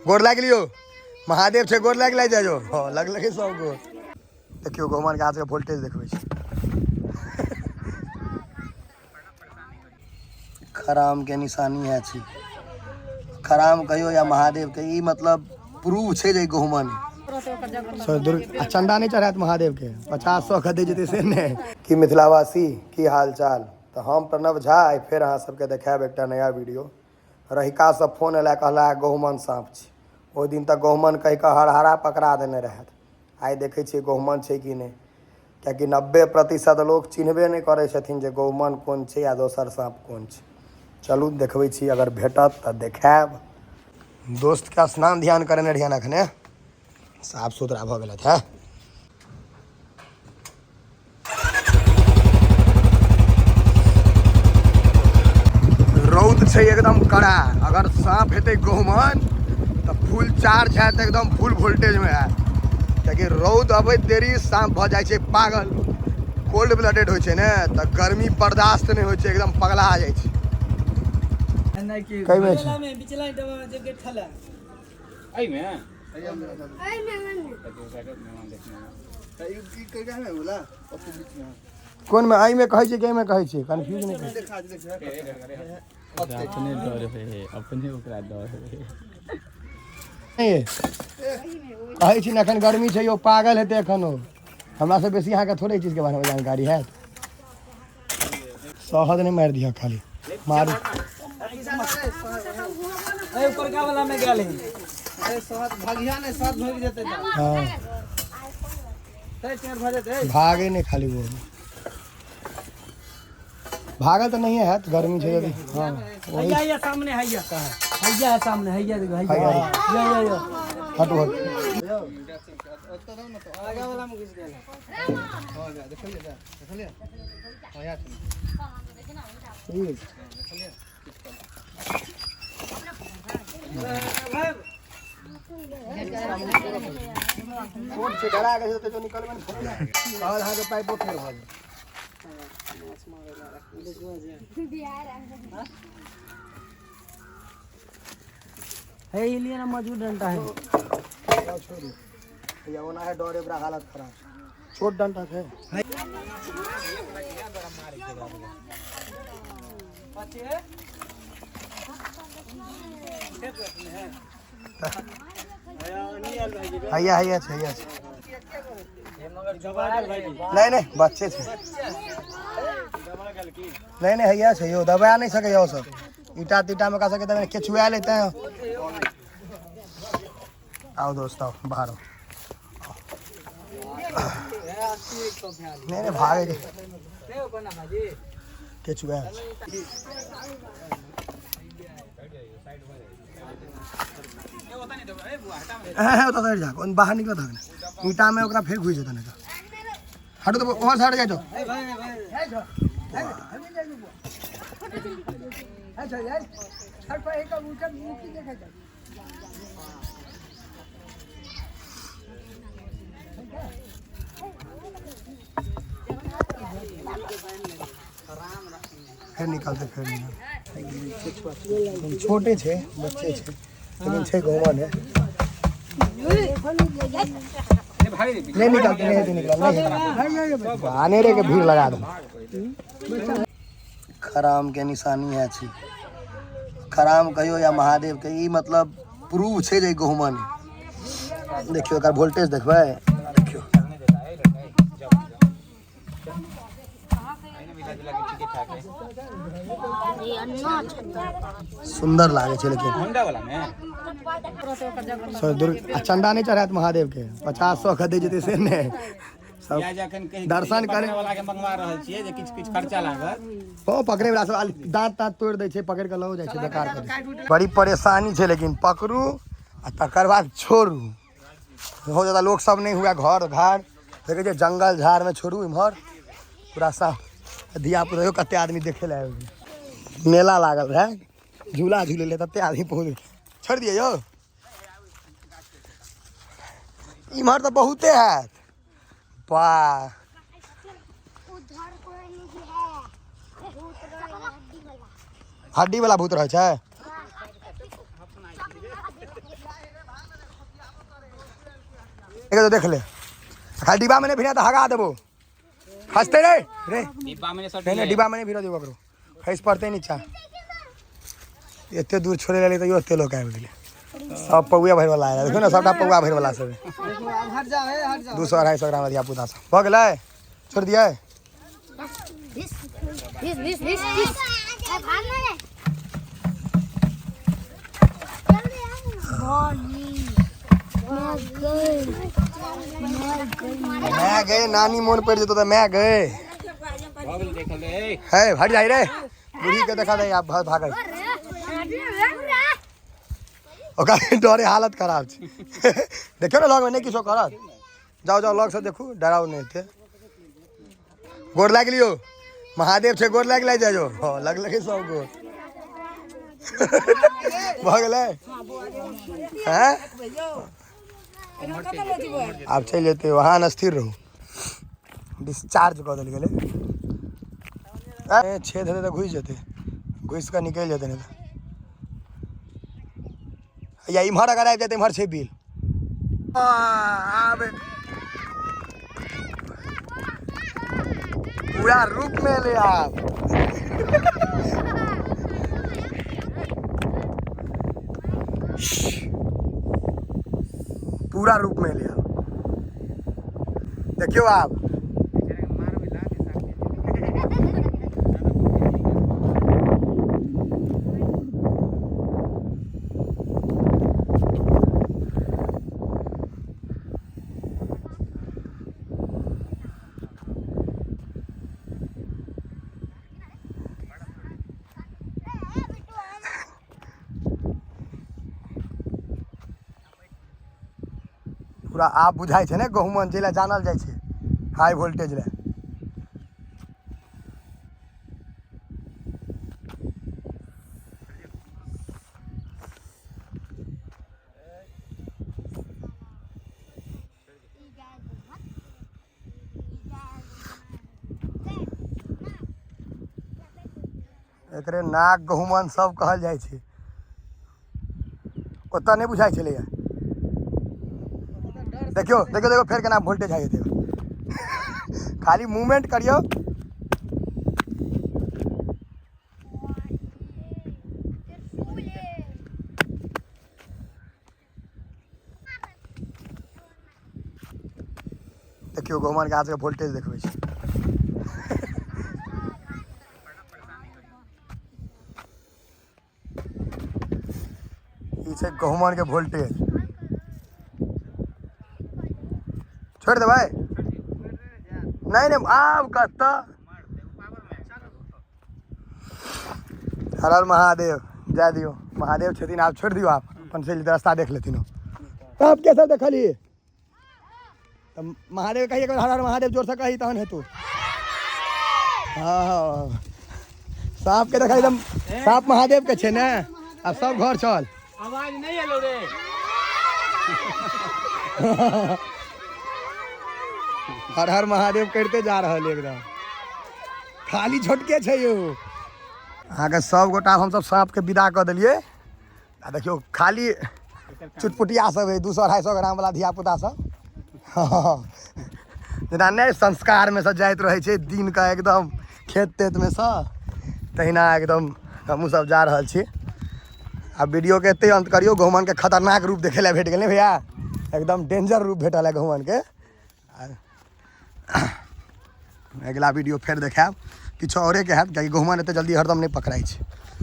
गोर लाग लियो महादेव छे गोर लाग जाओ। हाँ लगे सब गोर। देखियो गहुमन गाछ के वोल्टेज देखबै छी। खराम के निशानी है छी। खराम कहियो या महादेव के ई मतलब प्रूव छे जे गहुमन चंदा नहीं चढ़ात महादेव के 50-100 खदे जेते से ने कि मिथिलावासी की हाल चाल। तो हम प्रणव झा आइ फेर अहाँ सबके देखाब एक नया वीडियो। रहिका सब फोन एला कहला गहुमन साँप छी। ओ दिन तक गहुमन कह के हरहरा पकड़ा देने रहत। आई देखे छे गहुमन छे कि नहीं, क्या 90% लोग चिन्हबे नहीं करे छथिन जे गहुमन कौन छे या दोसर साँप कौन छे। चलू देखबै छी अगर भेटत तो देखाब। दोस्त के स्नान ध्यान करने रहिए अखने साफ सुथरा भ गेल है। रौद छे एकदम कड़ा। अगर साँप हेते गहुमन तो फुल चार्ज है एकदम फुल वोल्टेज में है। क्या रौद अब देरी साँप भ जाए पागल। कोल्ड ब्लडेड हो तो गर्मी बर्दाश्त नहीं हो एकदम पगला जाए। कौन में आई में कहे के में कहे कंफ्यूज नहीं अपने डर है अपने ओकरा डर है कहे छी एखन गर्मी छै यो पागल हेते एखन हमरा से बेसी अहाँ के थोड़े चीज के बारे में जानकारी है। शहद नहीं मार दिया खाली मारू ऊपर का वाला में गेल है। अरे शहद भागिया ने शहद भाग जेते। हां चेर भ जेते भागे नहीं खाली वो भागल तो नहीं है गर्मी छै यदि। हां हैया सामने हैया है सामने हैया देखो हैया यो हट आगे वाला में घुस गेल। हो गया देखलिए हां यार कोट से डरा गए तो निकल में और हां के पाइपो फेर भ है लिए ना मौजूद डंडा है। छोड़ी या ओना है डरे बड़ा हालत खराब छोट डंडा है। हैया हैया छै हैया छै नहीं बच्चे छे नहीं हैया छै यो दबा नहीं सके यो सब ईटा तीटा में का सके तने केचुआ लेते हैं। आओ दोस्त आओ बाहर आओ। नहीं भागे केचुआ बाहर निकल ईटा में ओकरा फेर घुस जेतन हटो तो वहां से हट जाए तो फिर निकलते फिर छोटे छे बच्चे छे लेकिन छे गहुमन है नहीं निकलते नहीं निकल आने रे के भीड़ लगा दो। खराम के निशानी है छी। खराम कहियो या महादेव के ई मतलब प्रूव छे जे गहुमन। देखियो एकर वोल्टेज देखबै देखियो सुंदर लागे छे लेकिन होंडा वाला में चंदा नहीं चढ़ात महादेव के 50-100 खदे जेते से ने दर्शन करे वाला के मंगवा रहल छिए जे किछ खर्चा लागत ओ पकड़े वाला सब दांत तात तोड़ दे छे पकड़ के लौ जाय छे बेकार कर बड़ी परेशानी छे लेकिन पकड़ू आ तकर बाद छोड़ू। हो ज्यादा लोग सब नहीं हुआ घर घाट देखे छे जंगल झाड़ में छोड़ू इमहर पूरा साफ धिया पुता कते आदमी देखे ला मेला लागल है झूला झूले ले तते आदमी पहुंच छोड़ दिए यो इमहर तो बहुते है वाह हड्डी वाला भूत रहे छे तो देख ले खाली डिब्बा में नहीं फिर तो हगा देबो खसते रे रे डिब्बा में सट नहीं डिब्बा में नहीं फिर देबो करो खस पड़ते नीचा एते दूर छोड़े ले तो एते लोग आबि गेले सब पौआ भर वाला है देखो ना सबटा पौआ भर वाला सब देखो अब हट जा है हट जा 200-250 ग्राम दिया पुता सब भ गेलै छोड़ दिया this भागना रे मैं गए नानी मोन पड़ जेतो तो मैं गए बगल देख ले है हट जाई रे बूढ़ी के देखा दे आप बहुत भागल ओका डरे हालत खराब छी देखियो ना लग में नहीं किछो करत जाओ जाओ लग से देखू डराओ नहीं थे गोड़ लाग लियो महादेव छे गोड़ लाग जाओ हां लग लगे सब गोड़ भ गेलै हैं आप चल जेते वहां स्थिर रहू डिस्चार्ज कर देल गेलै छेद हेतै तऽ घुसि जेतै घुसि कऽ निकलि जेतै नहि तऽ या इम्हर अगर आबि जाए इम्हर छै बिल आब पूरा रूप में ले आप पूरा रूप में ले आप देखियो आप पूरा आप बुझाई छे ने गहुमन जेला जानल जाय छे हाई वोल्टेज ले एकरे नाग गहुमन सब कहल जाय छे ओता नहीं बुझाई छले या देखियो देखियो देखो फिर केना वोल्टेज हाई हेतै खाली मूवमेंट करियो देखियो गहुमन के हाथ के वोल्टेज देखबै छै ई छै गहुमन के वोल्टेज छोड़ दे भाई नहीं नहीं आप कहता हर हर महादेव जय दियो महादेव छथिन आप छोड़ दियो आप अपन से रास्ता देख लेथिन आप कैसे देखलिए तो महादेव कहिए हर हर महादेव जोर से कही तहन हेतु हाँ सांप के देखा एकदम सांप महादेव के छे ने अब सब घर चल आवाज नहीं एलो रे हर हर महादेव करते जा रहा है एकदम खाली छोटके छै यो अहाँके सब गोटा हम सब सांप के विदा कऽ देलिए आ देखियो खाली चुटपुटिया सब है 200-250 ग्राम वाला धिया पुता सब जेना नहीं संस्कार में से जाइत रहे छै दिन का एकदम खेत तेत में से तहिना एकदम हमहूँ सब जा रहल छी आ वीडियो के एते अंत करियो गहुमन के खतरनाक रूप देखे ला भेट गेल भैया एकदम डेंजर रूप भेटल है गहुमन के अगला वीडियो फिर देखाब किछु औरे के हैत कियाकि गहुमन एते जल्दी हरदम नहीं पकड़ाई छै।